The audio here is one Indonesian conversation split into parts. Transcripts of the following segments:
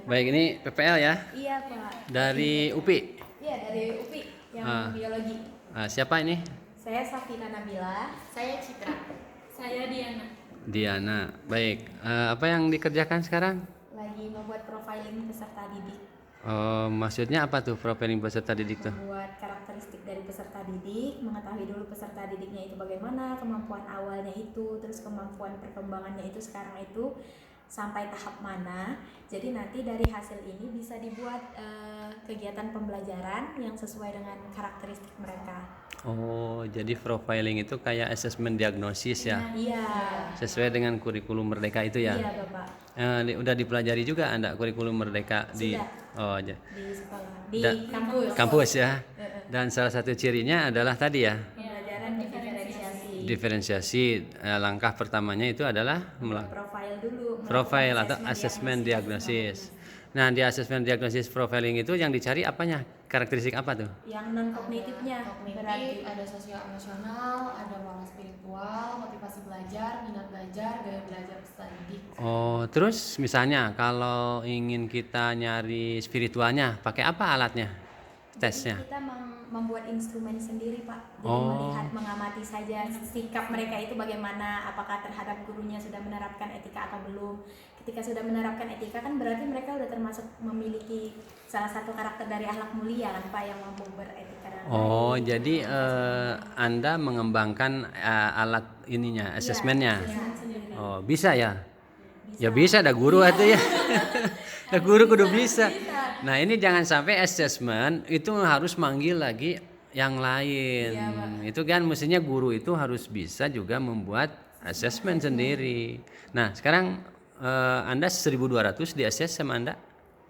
Baik, ini PPL ya? Iya Pak. Dari UPI? Iya dari UPI yang biologi. Siapa ini? Saya Safina Nabila. Saya Citra. Saya Diana. Diana. Baik, apa yang dikerjakan sekarang? Lagi membuat profiling peserta didik. Maksudnya apa tuh profiling peserta didik tuh? Membuat karakteristik dari peserta didik, mengetahui dulu peserta didiknya itu bagaimana, kemampuan awalnya itu, terus kemampuan perkembangannya itu sekarang itu sampai tahap mana. Jadi nanti dari hasil ini bisa dibuat kegiatan pembelajaran yang sesuai dengan karakteristik mereka. Oh, jadi profiling itu kayak asesmen diagnosis ya? Iya. Sesuai dengan kurikulum Merdeka itu ya? Iya Bapak. Udah dipelajari juga Anda kurikulum Merdeka di Sudah. Di sekolah, di kampus. kampus. Ya. Dan salah satu cirinya adalah tadi ya, Pembelajaran diferensiasi. diferensiasi. Langkah pertamanya itu adalah Profile dulu. profile melakukan atau asesmen diagnosis. Nah, di asesmen diagnosis profiling itu yang dicari apanya? Karakteristik apa tuh? Yang non kognitifnya Kognitif, ada sosial emosional, ada moral spiritual, motivasi belajar, minat belajar, gaya belajar peserta didik. Oh, terus misalnya kalau ingin kita nyari spiritualnya, pakai apa alatnya? Tesnya. Jadi kita membuat instrumen sendiri Pak. Jadi Oh. melihat, mengamati saja sikap mereka itu bagaimana, apakah terhadap gurunya sudah menerapkan etika atau belum. Ketika sudah menerapkan etika kan berarti mereka sudah termasuk memiliki salah satu karakter dari akhlak mulia kan Pak, yang mampu beretika dan Oh, baik. jadi Anda mengembangkan alat ininya, asesmennya. Asesmen sendiri. Oh, bisa ya? Ya bisa, ada guru atau ya. Ada guru kudu bisa. Nah, ini jangan sampai asesmen itu harus manggil lagi yang lain. Itu kan mestinya guru itu harus bisa juga membuat asesmen sendiri. Nah, sekarang Anda 1.200 di assess sama Anda?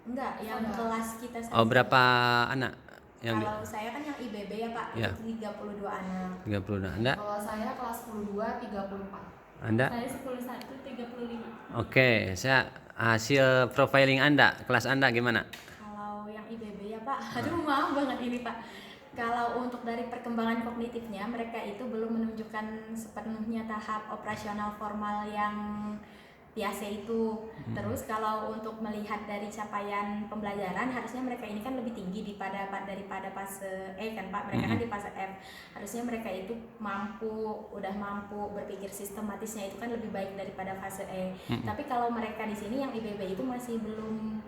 Enggak, yang kelas kita saja. Oh, berapa anak? Yang Kalau saya kan yang IBB ya Pak, Ya. itu 32 anak. 30. Nah, Anda? Kalau saya kelas 10-2, 34. Anda? Saya 11-1, 35. Oke, saya hasil profiling Anda, kelas Anda gimana? Kalau yang IBB ya Pak, aduh maaf banget ini Pak. Kalau untuk dari perkembangan kognitifnya, mereka itu belum menunjukkan sepenuhnya tahap operasional formal yang biasa itu. Terus kalau untuk melihat dari capaian pembelajaran, harusnya mereka ini kan lebih tinggi daripada fase E kan Pak. Mereka kan di fase F. Harusnya mereka itu udah mampu berpikir sistematisnya itu kan lebih baik daripada fase E. Tapi kalau mereka di sini yang IBB itu masih belum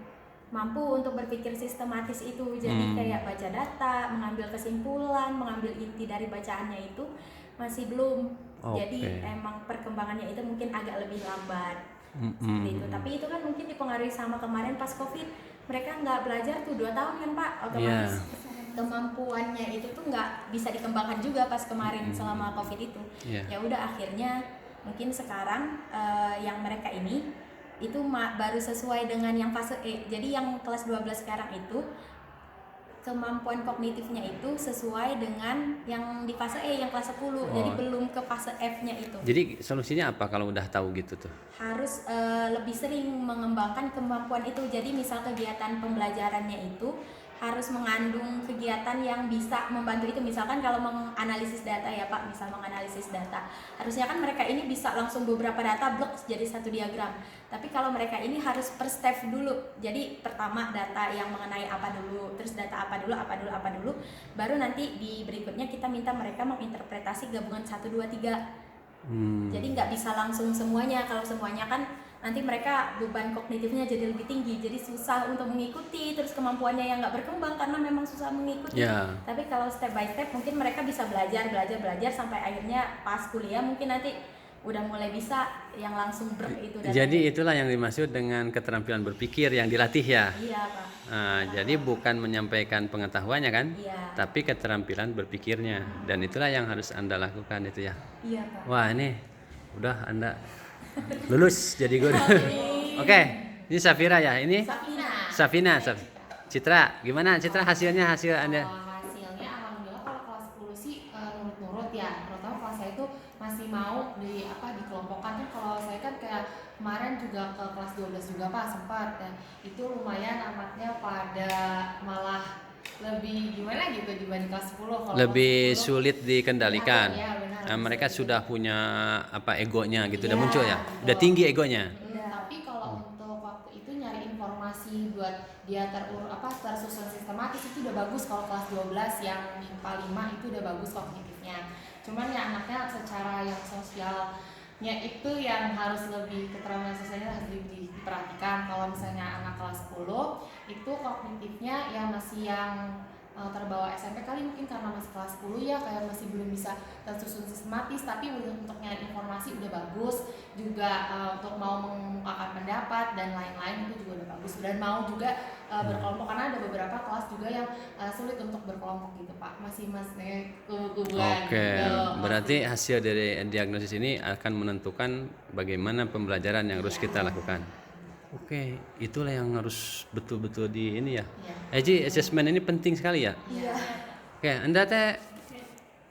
mampu untuk berpikir sistematis itu. Jadi kayak baca data, mengambil kesimpulan, mengambil inti dari bacaannya itu masih belum. Jadi emang perkembangannya itu mungkin agak lebih lambat. Seperti itu. Tapi itu kan mungkin dipengaruhi sama kemarin pas Covid, mereka nggak belajar tuh 2 tahun kan Pak, otomatis kemampuannya itu tuh nggak bisa dikembangkan juga pas kemarin selama Covid itu. Ya udah akhirnya mungkin sekarang yang mereka ini itu baru sesuai dengan yang fase E. Jadi yang kelas 12 sekarang itu kemampuan kognitifnya itu sesuai dengan yang di fase E, yang kelas 10. Jadi belum ke fase F-nya itu. Jadi solusinya apa kalau udah tahu gitu tuh? Harus lebih sering mengembangkan kemampuan itu. Jadi misal kegiatan pembelajarannya itu harus mengandung kegiatan yang bisa membantu itu. Misalkan kalau menganalisis data ya Pak, misal menganalisis data, harusnya kan mereka ini bisa langsung beberapa data blok jadi satu diagram. Tapi kalau mereka ini harus per step dulu. Jadi pertama data yang mengenai apa dulu, terus data apa dulu, baru nanti di berikutnya kita minta mereka menginterpretasi gabungan 1, 2, 3. Jadi nggak bisa langsung semuanya. Kalau semuanya kan nanti mereka beban kognitifnya jadi lebih tinggi, jadi susah untuk mengikuti, terus kemampuannya yang nggak berkembang karena memang susah mengikuti. Tapi kalau step by step mungkin mereka bisa belajar sampai akhirnya pas kuliah mungkin nanti udah mulai bisa yang langsung itu. Jadi itulah yang dimaksud dengan keterampilan berpikir yang dilatih ya. Iya Pak. Nah, jadi bukan menyampaikan pengetahuannya kan, Iya. tapi keterampilan berpikirnya, dan itulah yang harus Anda lakukan itu ya. Iya Pak. Wah, ini udah Anda lulus jadi guru. Oke, ini Safira ya, ini Safina. Citra, gimana Citra hasil Anda? Hasilnya alhamdulillah kalau kelas 10 sih nurut-nurut ya. Terutama kelas saya itu masih mau dikelompokkan kan. Kalau saya kan kayak kemarin juga ke kelas 12 juga Pak sempat ya. Itu lumayan amatnya pada malah lebih gimana gitu dibanding kelas 10. Kalau Lebih kelas 10, sulit dikendalikan. Iya, benar. Nah, mereka sudah punya egonya gitu, udah Iya, muncul ya, betul. udah tinggi egonya. Tapi kalau untuk waktu itu nyari informasi informasi buat dia tersusun sistematis itu udah bagus. Kalau kelas 12 yang MIPA 5 itu udah bagus kognitifnya. Cuman ya anaknya secara yang sosialnya itu yang harus lebih, keterampilan sosialnya harus lebih diperhatikan. Kalau misalnya anak kelas 10 itu kognitifnya ya masih yang terbawa SMP kali, mungkin karena masih kelas 10 ya, kayak masih belum bisa tersusun sistematis, tapi untuk nyari informasi udah bagus juga, untuk mau mengungkapkan pendapat dan lain-lain itu juga udah bagus, dan mau juga berkelompok, karena ada beberapa kelas juga yang sulit untuk berkelompok gitu Pak, masih kubu-kubuan. Oke, gitu. berarti hasil dari diagnosis ini akan menentukan bagaimana pembelajaran yang harus kita lakukan. Oke, itulah yang harus betul-betul di ini ya. Eji, assessment ini penting sekali ya. Iya. Oke, Anda teh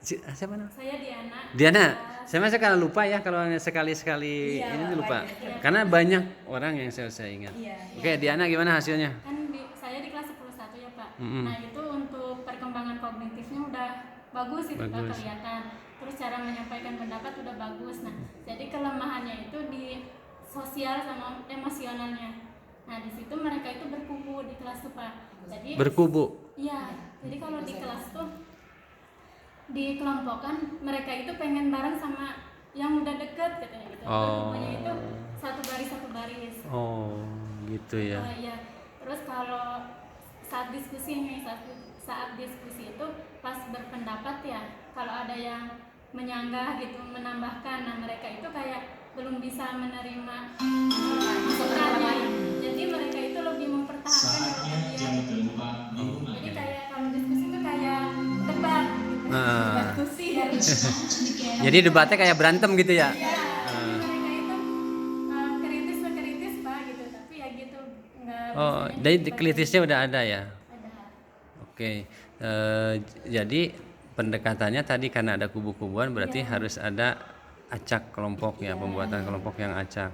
siapa namanya? Saya Diana. Diana. Saya masih karena lupa ya kalau sekali-sekali Iya, ini lupa. iya. Karena banyak orang yang saya ingat. Iya. Oke, Diana gimana hasilnya? Kan saya di kelas 11 ya Pak. Mm-mm. Nah itu untuk perkembangan kognitifnya udah bagus itu Pak, Bagus. kelihatan. Terus cara menyampaikan pendapat udah bagus. Nah jadi kelemahannya itu di sosial sama emosionalnya. Nah di situ mereka itu berkubu di kelas tuh Pak. Jadi Berkubu. iya. Jadi kalau di kelas tuh dikelompokkan, mereka itu pengen bareng sama yang udah deket katanya gitu. Oh. Berkubunya itu satu baris. Oh, gitu ya. Oh iya. Terus kalau saat diskusi nih, saat diskusi itu pas berpendapat ya, kalau ada yang menyanggah gitu, menambahkan, nah mereka itu kayak belum bisa menerima masukannya. Jadi mereka itu lebih mempertahankan Saatnya jam terbuka lingkungan. Jadi kayak kalau diskusi itu kayak debat gitu. Nah. Diskusi ya. Jadi debatnya kayak berantem gitu ya. Iya, jadi mereka itu kritis Pak gitu, tapi ya gitu nggak Oh, bisanya jadi debat. kritisnya udah ada ya. Ada. Oke, jadi pendekatannya tadi karena ada kubu-kubuan berarti harus ada acak kelompok ya, pembuatan kelompok yang acak.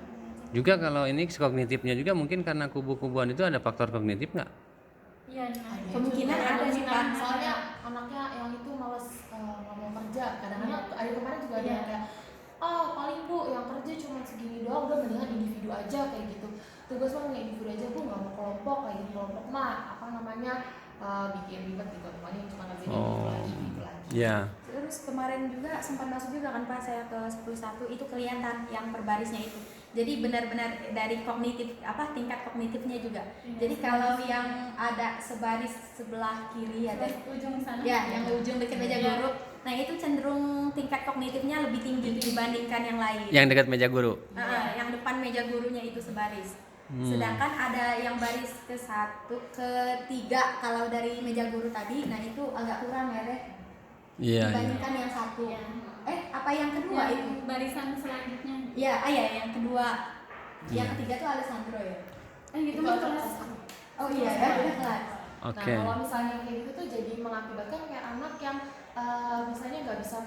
Juga kalau ini kognitifnya juga mungkin karena kubu-kubuan itu ada faktor kognitif nggak? Iya, nah, Kemungkinan ada sih Pak. Soalnya anaknya yang itu males nggak mau kerja. Kadang-kadang ada kemarin juga ada yang kayak, paling Bu yang kerja cuma segini doang, udah mendingan individu aja kayak gitu. Tugas mah nggak individu aja Bu, nggak mau kelompok kayak gitu. Kelompok mah bikin ribet gitu. Pokoknya cuma ngerjain individu lagi gitu lagi. Ya. Terus kemarin juga sempat masuk juga kan Pak, saya ke 10.1 itu kelihatan yang berbarisnya itu. Jadi benar-benar dari tingkat kognitifnya juga. Jadi kalau yang ada sebaris sebelah kiri ada ujung sana. ya yang ujung dekat meja guru. Nah, itu cenderung tingkat kognitifnya lebih tinggi dibandingkan yang lain. Yang dekat meja guru. Yang depan meja gurunya itu sebaris. Sedangkan ada yang baris ke-1, ke-3 kalau dari meja guru tadi, nah itu agak kurang ya deh. Iya. Dibandingkan yang satu. Apa yang kedua Yang itu? barisan selanjutnya. Ya, yang kedua. Yang ketiga tuh Alessandro ya. Gitu Itu mah ada kelas. Oh iya, ya udah kelas. Oke. Nah, kalau misalnya kayak gitu tuh jadi mengakibatkan kayak anak yang misalnya nggak bisa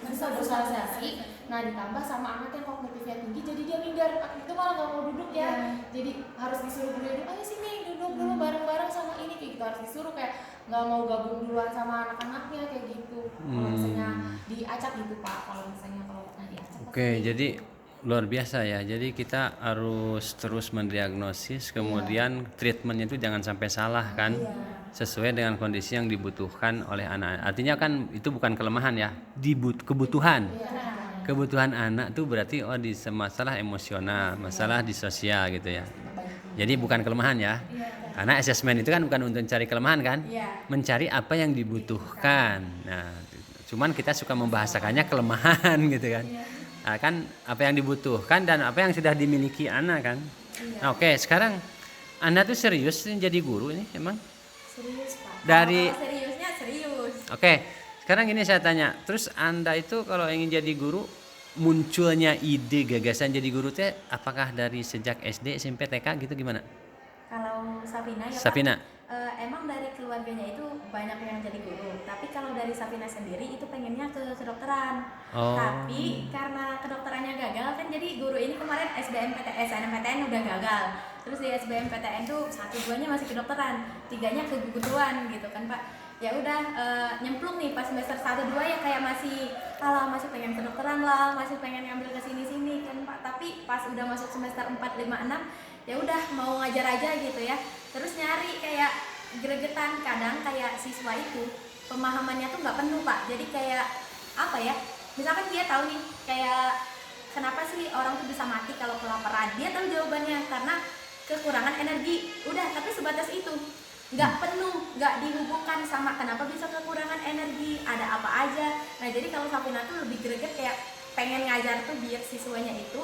bisa bersosialisasi, nah ditambah sama anak yang kognitifnya tinggi, jadi dia minder, itu malah nggak mau duduk ya, jadi harus disuruh dulu, ayo sini duduk dulu bareng-bareng sama ini kayak gitu, harus disuruh kayak nggak mau gabung duluan sama anak-anaknya kayak gitu. Kalau misalnya diacak gitu Pak, kalau diacak. Oke, jadi luar biasa ya. Jadi kita harus terus mendiagnosis, kemudian treatmentnya itu jangan sampai salah kan, sesuai dengan kondisi yang dibutuhkan oleh anak. Artinya kan itu bukan kelemahan ya, kebutuhan. Kebutuhan anak tuh berarti di masalah emosional, masalah di sosial gitu ya. Jadi bukan kelemahan ya. Karena asesmen itu kan bukan untuk mencari kelemahan kan, mencari apa yang dibutuhkan. Nah, cuman kita suka membahasakannya kelemahan gitu kan. Nah, kan apa yang dibutuhkan dan apa yang sudah dimiliki anak kan. Nah, oke, sekarang Anda tuh serius jadi guru ini emang? Serius Pak. Dari- Kalau seriusnya serius. Oke, sekarang ini saya tanya, terus Anda itu kalau ingin jadi guru, munculnya ide gagasan jadi guru teh apakah dari sejak SD, SMP, TK gitu gimana? Kalau Safina ya Pak, Safina. emang dari keluarganya itu banyak yang jadi guru. Tapi kalau dari Safina sendiri itu pengennya ke kedokteran. Oh. Tapi karena kedokterannya gagal kan, jadi guru ini kemarin SNMPTN udah gagal. Terus di SBMPTN tuh 1-2-nya masih kedokteran, 3-nya keguguran gitu kan Pak. Ya udah nyemplung nih pas semester 1-2 ya kayak masih pengen kedokteran lah, masih pengen ngambil ke sini-sini kan Pak, tapi pas udah masuk semester 4, 5, 6 ya udah mau ngajar aja gitu ya. Terus nyari kayak gregetan, kadang kayak siswa itu pemahamannya tuh nggak penuh Pak. Jadi kayak apa ya, misalkan dia tahu nih kayak kenapa sih orang tuh bisa mati kalau kelaparan, dia tahu jawabannya karena kekurangan energi, udah, tapi sebatas itu, nggak penuh, nggak dihubungkan sama kenapa bisa kekurangan energi, ada apa aja. Nah jadi kalau Safina tuh lebih greget kayak pengen ngajar tuh biar siswanya itu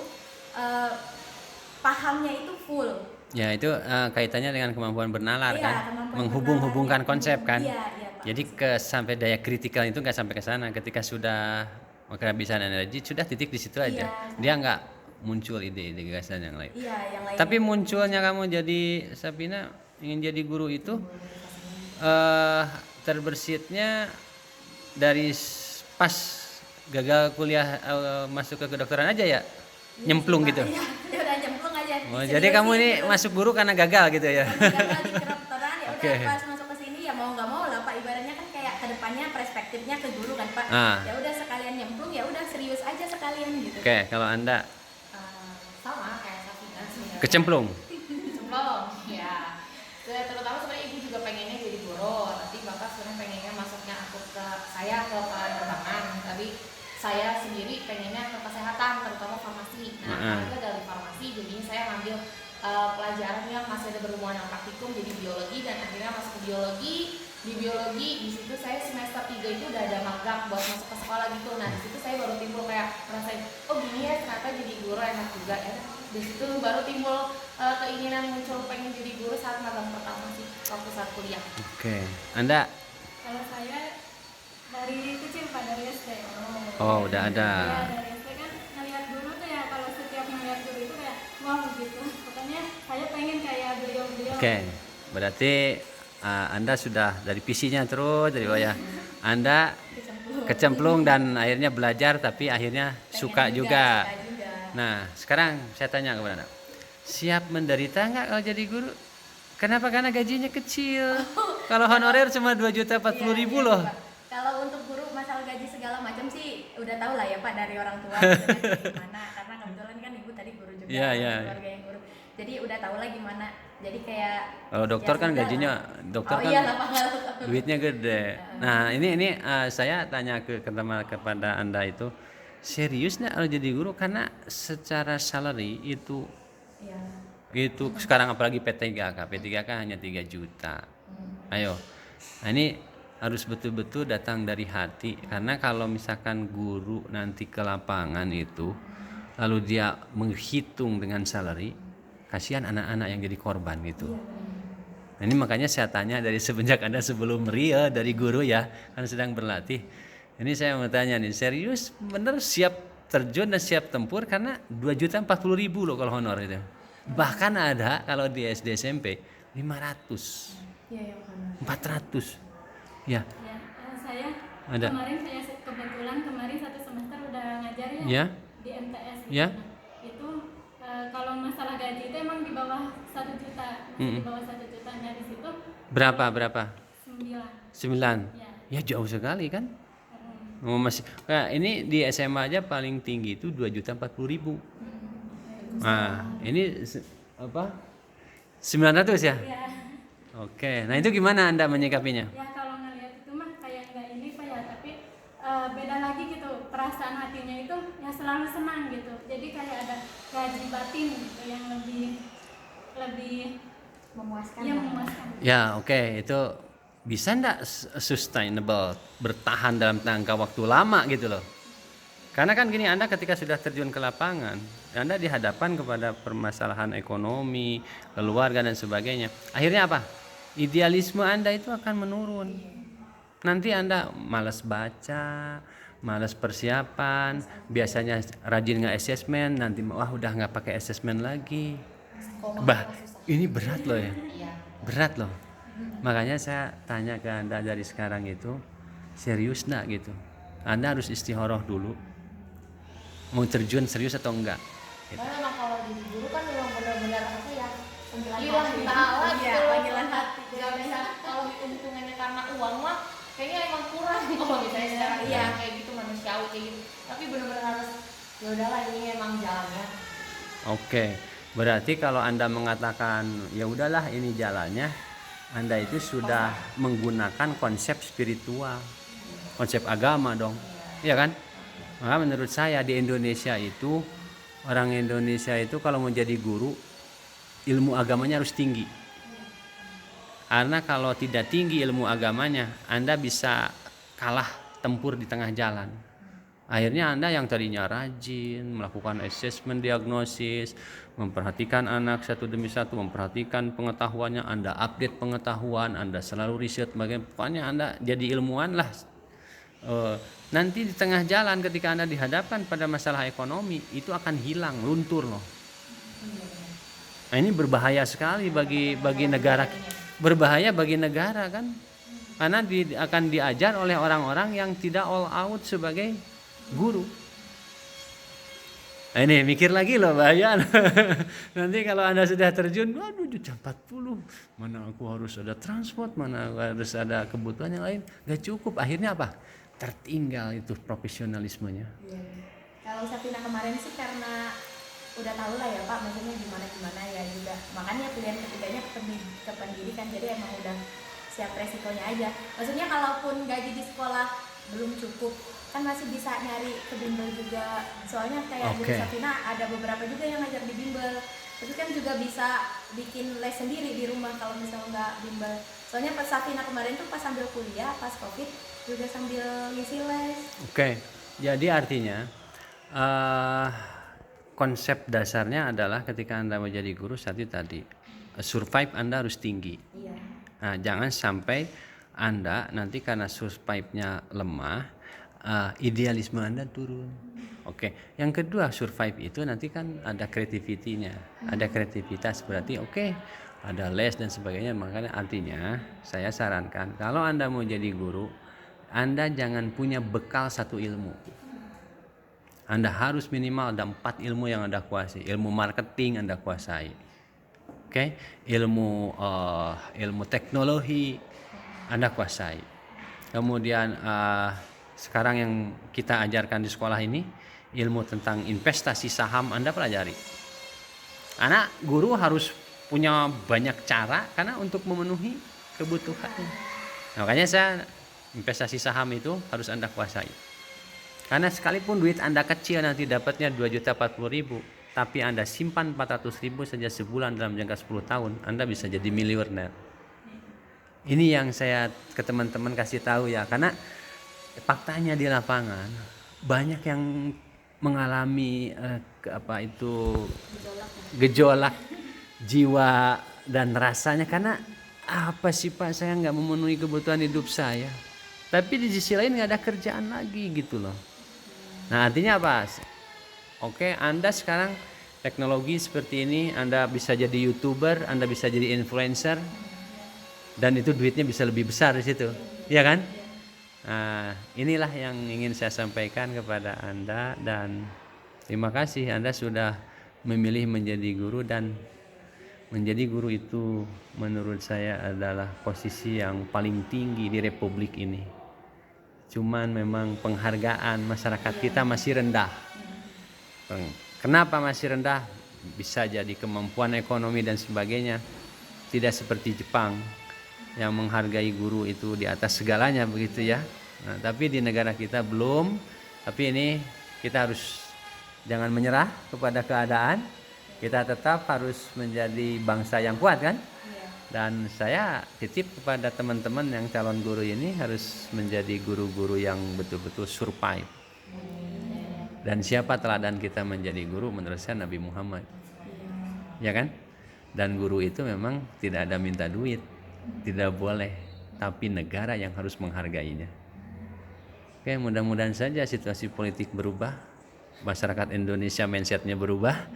pahamnya itu full. Ya itu kaitannya dengan kemampuan bernalar Iya, kan, kemampuan menghubung-hubungkan bernalar, konsep kan. Iya, Pak. Jadi sampai daya kritikal itu nggak sampai ke sana. Ketika sudah kehabisan energi, sudah titik di situ aja. Iya. Dia nggak muncul ide-ide gagasan yang lain. Iya, yang lain. Tapi munculnya kamu jadi Safina ingin jadi guru itu terbersitnya dari pas gagal kuliah masuk ke kedokteran aja ya, nyemplung gitu. Iya, ya udah nyemplung aja. Oh, jadi kamu ini masuk guru karena gagal gitu ya? Gagal di kedokteran ya udah Oke. pas masuk ke sini ya mau nggak mau lah Pak, ibaratnya kan kayak kedepannya perspektifnya ke guru kan Pak. Ah. Ya udah sekalian nyemplung, ya udah serius aja sekalian gitu. Oke, kalau Anda Sama kayak Safina sebenarnya. kecemplung. Cemplung, ya. Terutama sebenarnya ibu juga pengennya jadi guru, tapi bapak sebenarnya pengennya masuknya aku ke saya ke penerbangan, tapi saya sendiri pengennya ke kesehatan, terutama farmasi. Nah, karena dari farmasi, jadinya saya ngambil pelajaran yang masih ada berhubungan dengan praktikum, jadi biologi, dan akhirnya masuk ke biologi. Di biologi, di situ saya semester 3 itu udah ada magang buat masuk ke sekolah gitu. Nah, di situ saya baru timbul kayak ngerasain, oh gini ya ternyata jadi guru enak juga ya. Di situ baru timbul keinginan muncul pengen jadi guru saat magang pertama sih waktu saat kuliah. Oke, Anda Kalau saya dari kecil Pak, dari SD. oh udah ada. Ya dari SD kan ngeliat guru tuh ya, kalau setiap ngeliat guru itu kayak wah gitu. Makanya saya pengen kayak beliau-beliau. Oke, berarti Anda sudah dari PC-nya terus dari bawah ya. Anda kecemplung dan akhirnya belajar tapi akhirnya suka juga. Suka juga. Nah, sekarang saya tanya kepada Anda. Siap menderita nggak kalau jadi guru? Kenapa? Karena gajinya kecil. Kalau honorer cuma 2.040.000 loh. Pak. Kalau untuk guru masalah gaji segala macam sih udah tahu lah ya Pak dari orang tua gimana, karena kebetulan kan ibu tadi guru juga, Iya, iya. keluarga yang guru. Jadi udah tahu lah gimana. Jadi kayak Kalau dokter ya kan sudah gajinya, lah. dokter Oh kan iya lah Pak, kalau duitnya gede. Nah ini saya tanya kepada Anda itu serius nggak kalau jadi guru? Karena secara salary itu Iya. sekarang apalagi P3K hanya 3 juta. Ayo, nah ini harus betul-betul datang dari hati, karena kalau misalkan guru nanti ke lapangan itu lalu dia menghitung dengan salary, kasihan anak-anak yang jadi korban gitu. Nah, ini makanya saya tanya dari semenjak Anda sebelum Ria dari guru ya, kan sedang berlatih. Ini saya mau tanya nih, serius bener siap terjun dan siap tempur karena 2.040.000 loh kalau honor itu. Bahkan ada kalau di SD SMP 500, Iya ya Pak. 400. Ya, Ya, saya Ada. kemarin saya kebetulan kemarin 1 semester udah ngajar ya, Ya. di MTS. Ya. Nah, itu kalau masalah gaji itu emang di bawah 1 juta, masih di bawah 1 juta. Nah di situ berapa? 9. 9. Ya. Ya jauh sekali kan? Oh, masih. Nah, ini di SMA aja paling tinggi itu 2.040.000. Nah, ini apa? 900 ya? Ya. Oke. Nah, itu gimana Anda menyikapinya? Ya kalau ngeliat itu mah kayak nggak ini Pak ya, tapi beda lagi gitu, perasaan hatinya itu ya selalu senang gitu. Jadi kayak ada gaji batin gitu yang lebih Memuaskan. ya Pak. memuaskan. Ya, oke. Itu bisa ndak sustainable, bertahan dalam jangka waktu lama gitu loh. Karena kan gini, Anda ketika sudah terjun ke lapangan, Anda dihadapkan kepada permasalahan ekonomi, keluarga dan sebagainya. Akhirnya apa? Idealisme Anda itu akan menurun. Nanti Anda malas baca, malas persiapan, biasanya rajin nggak asesmen, nanti wah udah nggak pakai asesmen lagi. Ini berat loh ya, Iya. berat loh. Makanya saya tanya ke Anda dari sekarang itu, serius nggak gitu? Anda harus istikharah dulu, mau terjun serius atau enggak. Gitu. Karena memang kalau jadi guru kan memang benar-benar apa ya, Panggilan hilang hati. ta'ala Iya, gitu loh. panggilan hati. Gak bisa kalau hitung-hitungannya karena uang mah kayaknya emang kurang kalau misalnya secara Iya. kayak gitu manusiawi kayak gitu. Tapi benar-benar harus ya udahlah ini emang jalannya. Oke, berarti kalau Anda mengatakan ya udahlah ini jalannya, Anda itu sudah menggunakan konsep spiritual, konsep agama dong, iya kan? Maka menurut saya di Indonesia itu, orang Indonesia itu kalau mau jadi guru, ilmu agamanya harus tinggi. Karena kalau tidak tinggi ilmu agamanya, Anda bisa kalah tempur di tengah jalan. Akhirnya Anda yang tadinya rajin, melakukan assessment diagnosis, memperhatikan anak satu demi satu, memperhatikan pengetahuannya, Anda update pengetahuan, Anda selalu riset, pokoknya Anda jadi ilmuwan lah. Nanti di tengah jalan ketika Anda dihadapkan pada masalah ekonomi, itu akan hilang, luntur loh. Nah, ini berbahaya sekali bagi negara, berbahaya bagi negara kan, karena akan diajar oleh orang-orang yang tidak all out sebagai guru. Nah, ini mikir lagi loh, bahaya. Nanti kalau Anda sudah terjun, waduh jam 40, mana aku harus ada transport, mana aku harus ada kebutuhan yang lain, gak cukup. Akhirnya apa? Tertinggal itu profesionalismenya. Kalau Safina kemarin sih karena udah tahu lah ya Pak, maksudnya gimana ya juga. Makanya pilihan ketiganya ke pendidikan, jadi emang udah siap resikonya aja. Maksudnya kalaupun gaji di sekolah belum cukup, kan masih bisa nyari ke bimbel juga. Soalnya kayak dulu Safina ada beberapa juga yang ngajar di bimbel. Terus kan juga bisa bikin les sendiri di rumah kalau misalnya nggak bimbel. Soalnya pas Safina kemarin tuh pas sambil kuliah, pas Covid juga sambil ngisi les. Oke, jadi artinya konsep dasarnya adalah ketika Anda mau jadi guru tadi survive Anda harus tinggi. Iya. Nah, jangan sampai Anda nanti karena survive-nya lemah, idealisme Anda turun. Oke, yang kedua survive itu nanti kan ada kreativitinya, ada kreativitas, berarti ada les dan sebagainya. Makanya artinya saya sarankan kalau Anda mau jadi guru, Anda jangan punya bekal satu ilmu. Anda harus minimal ada 4 ilmu yang Anda kuasai. Ilmu marketing Anda kuasai. Ilmu teknologi Anda kuasai. Kemudian sekarang yang kita ajarkan di sekolah ini, ilmu tentang investasi saham Anda pelajari. Karena guru harus punya banyak cara karena untuk memenuhi kebutuhannya. Makanya investasi saham itu harus Anda kuasai. Karena sekalipun duit Anda kecil nanti dapatnya 2.040.000, tapi Anda simpan 400.000 saja sebulan dalam jangka 10 tahun, Anda bisa jadi miliuner. Ini yang saya ke teman-teman kasih tahu ya, karena faktanya di lapangan banyak yang mengalami gejolak jiwa dan rasanya karena apa sih Pak, saya nggak memenuhi kebutuhan hidup saya, tapi di sisi lain nggak ada kerjaan lagi gitu loh. Nah artinya apa? Anda sekarang teknologi seperti ini, Anda bisa jadi YouTuber, Anda bisa jadi influencer, dan itu duitnya bisa lebih besar di situ, ya kan? Nah, inilah yang ingin saya sampaikan kepada Anda, dan terima kasih Anda sudah memilih menjadi guru, dan menjadi guru itu menurut saya adalah posisi yang paling tinggi di Republik ini. Cuman memang penghargaan masyarakat kita masih rendah. Kenapa masih rendah? Bisa jadi kemampuan ekonomi dan sebagainya. Tidak seperti Jepang yang menghargai guru itu di atas segalanya begitu ya. Nah, tapi di negara kita belum. Tapi ini kita harus jangan menyerah kepada keadaan. Kita tetap harus menjadi bangsa yang kuat kan? Dan saya titip kepada teman-teman yang calon guru ini harus menjadi guru-guru yang betul-betul survive. Dan siapa teladan kita menjadi guru? Menurut saya Nabi Muhammad. Ya kan? Dan guru itu memang tidak ada minta duit, tidak boleh, tapi negara yang harus menghargainya. Oke, mudah-mudahan saja situasi politik berubah, masyarakat Indonesia mindsetnya berubah,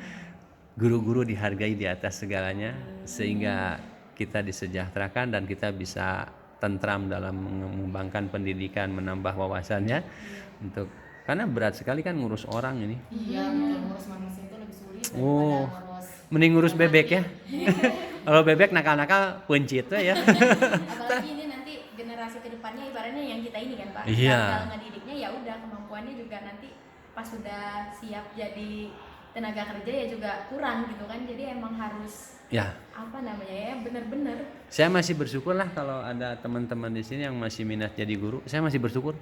guru-guru dihargai di atas segalanya, sehingga kita disejahterakan dan kita bisa tentram dalam mengembangkan pendidikan, menambah wawasannya karena berat sekali kan ngurus orang ini. Iya, ngurus manusia itu lebih sulit daripada ngurus. Mending ngurus bebek ya. Kalau bebek nakal-nakal pencit ya. Apalagi ini nanti generasi kedepannya ibaratnya yang kita ini kan Pak. Iya. Tinggal ngedidiknya ya udah, kemampuannya juga nanti pas sudah siap jadi tenaga kerja ya juga kurang gitu kan. Jadi emang harus Ya, apa namanya ya, bener-bener. saya masih bersyukur lah kalau ada teman-teman di sini yang masih minat jadi guru. Saya masih bersyukur.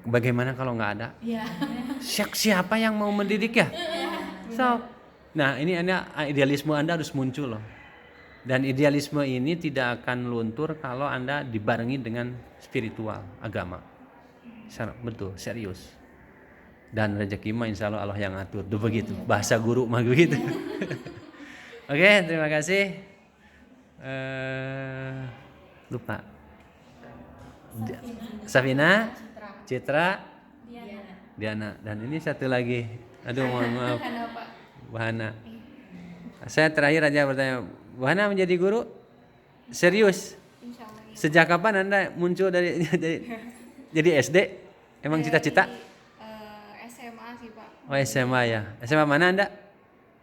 Bagaimana kalau nggak ada? Iya. Siapa yang mau mendidik ya? So, nah ini idealisme Anda harus muncul loh. Dan idealisme ini tidak akan luntur kalau Anda dibarengi dengan spiritual, agama. Betul, serius. Dan rezeki mah insya Allah yang atur. Tuh begitu. Bahasa guru mah begitu. Oke, terima kasih. Lupa. Safina, Citra, Diana. Dan ini satu lagi. Aduh, mohon maaf. Wahana. Saya terakhir aja bertanya. Wahana menjadi guru? Serius? Sejak kapan Anda muncul dari jadi SD? Emang cita-cita? SMA sih Pak. Oh SMA ya. SMA mana Anda?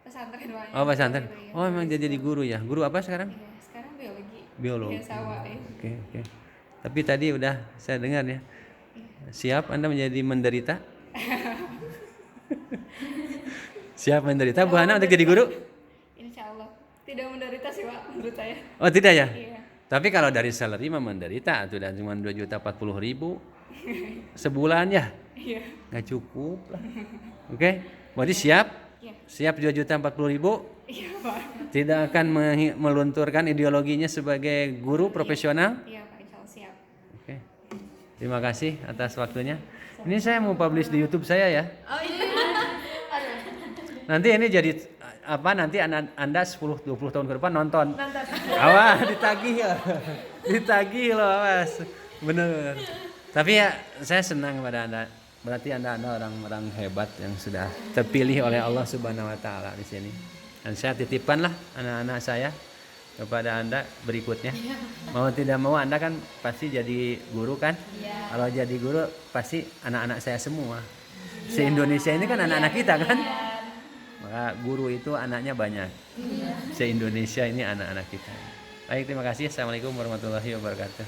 Pesantren Pak. Oh pesantren. Oh emang jadi guru ya. Guru apa sekarang? Iya, sekarang biologi. Biologi. Ya, sawah ya. Oke. Tapi tadi udah saya dengar ya. Siap Anda menjadi menderita? Siap menderita Bu Hana untuk jadi guru? Insya Allah. Tidak menderita sih Pak menurut saya. Oh tidak ya? Iya. Tapi kalau dari salary mah menderita tuh dan cuma 2.040.000 sebulan ya? Iya. Nggak cukup lah. Oke. Berarti siap? Iya. Siap 2.040.000? Iya Pak. Tidak akan melunturkan ideologinya sebagai guru profesional? Iya Pak, insya Allah siap. Oke. Terima kasih atas waktunya. Ini saya mau publish di YouTube saya ya. Oh iya. Nanti ini jadi apa, nanti Anda 10-20 tahun ke depan nonton. Awas ditagih ya. Ditagih loh, awas. Bener. Tapi ya saya senang pada Anda. Berarti Anda orang-orang hebat yang sudah terpilih oleh Allah Subhanahu wa taala di sini. Dan saya titipkanlah anak-anak saya kepada Anda berikutnya. Mau tidak mau Anda kan pasti jadi guru kan? Kalau jadi guru pasti anak-anak saya semua. Se-Indonesia ini kan anak-anak kita kan? Maka guru itu anaknya banyak. Se-Indonesia ini anak-anak kita. Baik, terima kasih. Assalamualaikum warahmatullahi wabarakatuh.